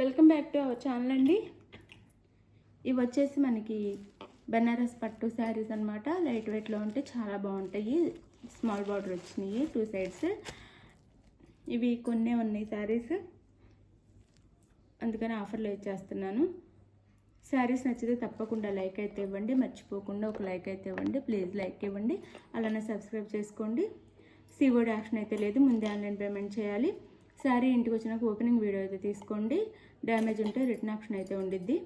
Welcome back to our channel అండి. ఇవి వచ్చేసి మనకి బెనారస్ పట్టు శారీస్ అనమాట. లైట్ వెయిట్లో ఉంటే చాలా బాగుంటాయి. స్మాల్ బార్డర్ వచ్చినాయి 2 సైడ్స్. ఇవి కొన్నే ఉన్నాయి శారీస్, అందుకని ఆఫర్లో ఇచ్చేస్తున్నాను. శారీస్ నచ్చితే తప్పకుండా లైక్ అయితే ఇవ్వండి, మర్చిపోకుండా ఒక లైక్ అయితే ఇవ్వండి. ప్లీజ్ లైక్ ఇవ్వండి, అలానే సబ్స్క్రైబ్ చేసుకోండి. సిఓడి ఆప్షన్ అయితే లేదు, ముందే ఆన్లైన్ పేమెంట్ చేయాలి. శారీ ఇంటికి వచ్చినాక ఓపెనింగ్ వీడియో అయితే తీసుకోండి. డ్యామేజ్ ఉంటే రిటర్న్ ఆప్షన్ అయితే ఉండిద్ది.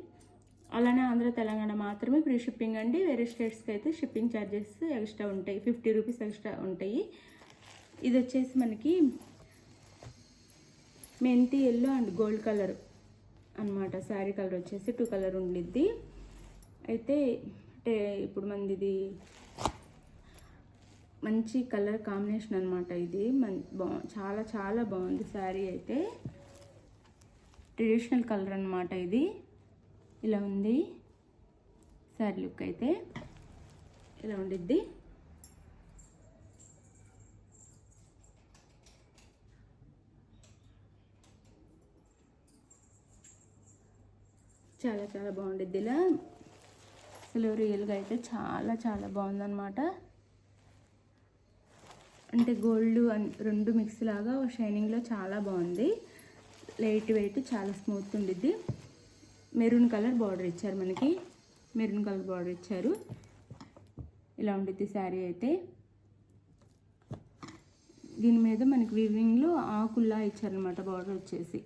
అలానే ఆంధ్ర తెలంగాణ మాత్రమే ఫ్రీ షిప్పింగ్ అండి. వేరే స్టేట్స్కి అయితే షిప్పింగ్ ఛార్జెస్ ఎక్స్ట్రా ఉంటాయి, 50 రూపీస్ ఎక్స్ట్రా ఉంటాయి. ఇది వచ్చేసి మనకి మెంతి ఎల్లో అండ్ గోల్డ్ కలర్ అనమాట. శారీ కలర్ వచ్చేసి 2 కలర్ ఉండిద్ది. అయితే ఇప్పుడు మనది మంచి కలర్ కాంబినేషన్ అనమాట. ఇది చాలా చాలా బాగుంది శారీ అయితే. ట్రెడిషనల్ కలర్ అనమాట. ఇది ఇలా ఉంది శారీ లుక్ అయితే. ఇలా ఉండిద్ది. చాలా చాలా బాగుండిద్ది. ఇలా అసలు రియల్గా అయితే చాలా చాలా బాగుందన్నమాట. అంటే గోల్డ్ రెండు మిక్స్ లాగా షైనింగ్లో చాలా బాగుంది. లైట్ వెయిట్, చాలా స్మూత్ ఉండిద్ది. మెరూన్ కలర్ బార్డర్ ఇచ్చారు మనకి, మెరూన్ కలర్ బార్డర్ ఇచ్చారు. ఇలా ఉండిద్ది శారీ అయితే. దీని మీద మనకి వీవింగ్లో ఆకుల్లా ఇచ్చారనమాట. బార్డర్ వచ్చేసి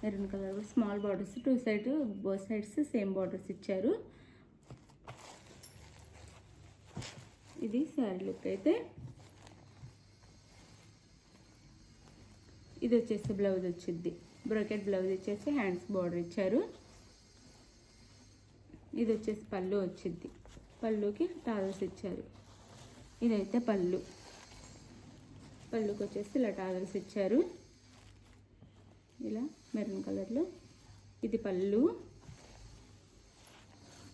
maroon colour, small borders 2 side, both sides same borders ఇచ్చారు. ఇది శారీ లుక్ అయితే. ఇది వచ్చేసి బ్లౌజ్ వచ్చింది. బ్రోకెట్ బ్లౌజ్ ఇచ్చేసి హ్యాండ్స్ బార్డర్ ఇచ్చారు. ఇది వచ్చేసి పళ్ళు వచ్చింది. పళ్ళుకి టాజల్స్ ఇచ్చారు. ఇదైతే పళ్ళుకి వచ్చేసి ఇలా టాజల్స్ ఇచ్చారు. ఇలా మెరూన్ కలర్లో. ఇది పళ్ళు.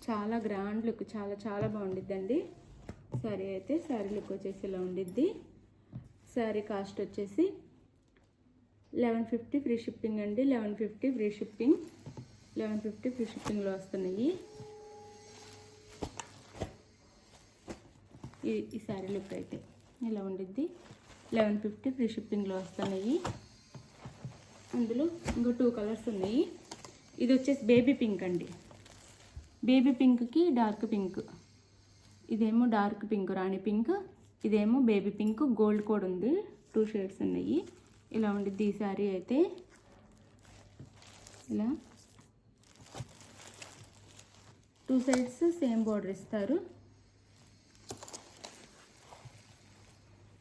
చాలా గ్రాండ్ లుక్, చాలా చాలా బాగుండిద్దండి శారీ అయితే. శారీ లుక్ వచ్చేసి ఇలా ఉండిద్ది. శారీ కాస్ట్ వచ్చేసి 1150 ఫ్రీ షిప్పింగ్ అండి. 1150 ఫ్రీ షిప్పింగ్. 1150 ఫ్రీ షిప్పింగ్లో వస్తున్నాయి. ఈ శారీ లుక్ అయితే ఇలా ఉండిద్ది. 1150 ఫ్రీ షిప్పింగ్లో వస్తున్నాయి. అందులో ఇంకో 2 కలర్స్ ఉన్నాయి. ఇది వచ్చేసి బేబీ పింక్ అండి. బేబీ పింక్కి డార్క్ పింక్. ఇదేమో డార్క్ పింక్, రాణి పింక్. ఇదేమో బేబీ పింక్, గోల్డ్ కోడ్ ఉంది. 2 షేడ్స్ ఉన్నాయి. ఇలా ఉండిద్ది ఈ శారీ అయితే. ఇలా 2 సైడ్స్ సేమ్ బార్డర్ ఇస్తారు.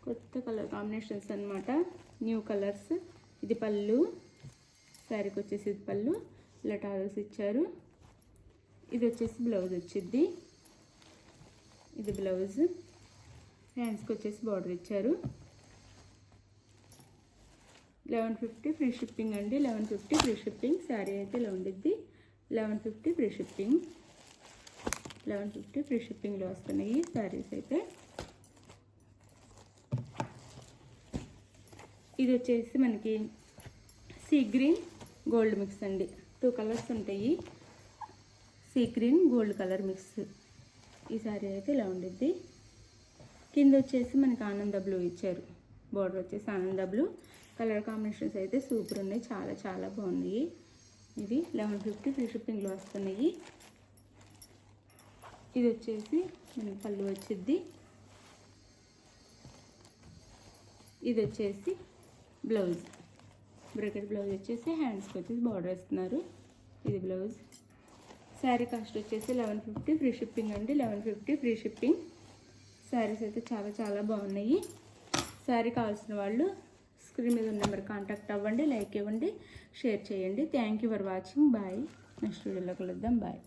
కొత్త కలర్ కాంబినేషన్స్ అనమాట, న్యూ కలర్స్. ఇది పళ్ళు. శారీకి వచ్చేసి ఇది పళ్ళు. ఇలా టాజల్స్ ఇచ్చారు. ఇది వచ్చేసి బ్లౌజ్ వచ్చింది. ఇది బ్లౌజ్. హ్యాండ్స్కి వచ్చేసి బార్డర్ ఇచ్చారు. 1150 ఫ్రీ షిప్పింగ్ అండి. 1150 ఫ్రీ షిప్పింగ్. శారీ అయితే ఇలా ఉండిద్ది. 1150 ఫ్రీ షిప్పింగ్. 1150 ఫ్రీ షిప్పింగ్లో వస్తున్నాయి శారీస్ అయితే. ఇది వచ్చేసి మనకి సీ గ్రీన్ గోల్డ్ మిక్స్ అండి. 2 కలర్స్ ఉంటాయి. Sea green gold colour mix. ఈ శారీ అయితే ఇలా ఉండిద్ది. కింద వచ్చేసి మనకి ఆనంద బ్లూ ఇచ్చారు. బార్డర్ వచ్చేసి ఆనంద బ్లూ. కలర్ కాంబినేషన్స్ అయితే సూపర్ ఉన్నాయి, చాలా చాలా బాగున్నాయి. ఇది 1150 ఫ్రీ షిప్పింగ్లో వస్తున్నాయి. ఇది వచ్చేసి మనకి పళ్ళు వచ్చిద్ది. ఇది వచ్చేసి బ్లౌజ్. బ్రాకెట్ బ్లౌజ్ వచ్చేసి హ్యాండ్స్కి వచ్చేసి బార్డర్ వేస్తున్నారు. ఇది బ్లౌజ్. శారీ కాస్ట్ వచ్చేసి 1150 ఫ్రీ షిప్పింగ్ అండి. 1150 ఫ్రీ షిప్పింగ్. శారీస్ అయితే చాలా చాలా బాగున్నాయి. శారీ కావాల్సిన వాళ్ళు స్క్రీన్ మీద ఉన్న నెంబర్ కాంటాక్ట్ అవ్వండి, లైక్ ఇవ్వండి, షేర్ చేయండి. Thank you for watching. Bye. Next వీడియోలో కలుద్దాం. బాయ్.